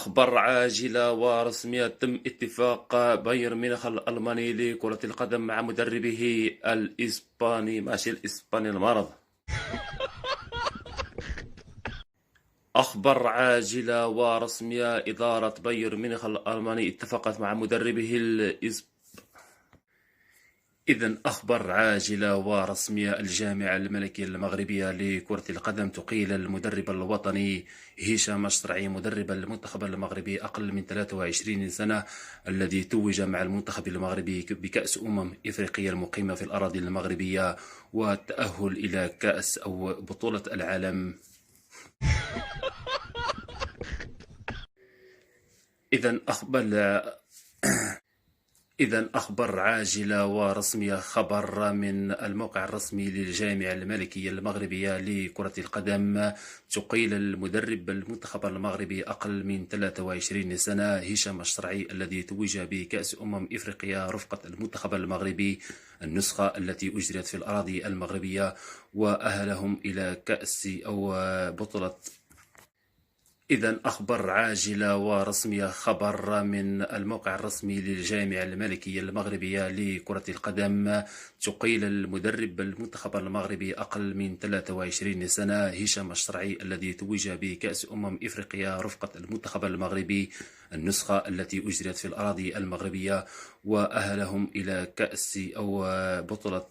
أخبار عاجلة ورسمية: تم اتفاق بايرن ميونخ الألماني لكرة القدم مع مدربه الإسباني. ماشي الإسباني المرض. أخبار عاجلة ورسمية: إدارة بايرن ميونخ الألماني اتفقت مع مدربه إذن أخبار عاجلة ورسمية: الجامعة الملكية المغربية لكرة القدم تقيل المدرب الوطني هشام الشرعي مدرب المنتخب المغربي أقل من 23 سنة الذي توج مع المنتخب المغربي بكأس إفريقيا المقيمة في الأراضي المغربية والتأهل إلى كأس أو بطولة العالم. إذن أخبار عاجلة ورسمية: خبر من الموقع الرسمي للجامعة الملكية المغربية لكرة القدم تقيل المدرب المنتخب المغربي أقل من 23 سنة هشام الشرعي الذي توج بكأس إفريقيا رفقة المنتخب المغربي النسخة التي أجريت في الأراضي المغربية وأهلهم إلى كأس أو بطولة. إذن أخبار عاجلة ورسمية: خبر من الموقع الرسمي للجامعة الملكية المغربية لكرة القدم تقيل المدرب المنتخب المغربي أقل من 23 سنة هشام الشرعي الذي توج بكأس إفريقيا رفقة المنتخب المغربي النسخة التي أجريت في الأراضي المغربية وأهلهم إلى كأس أو بطولة.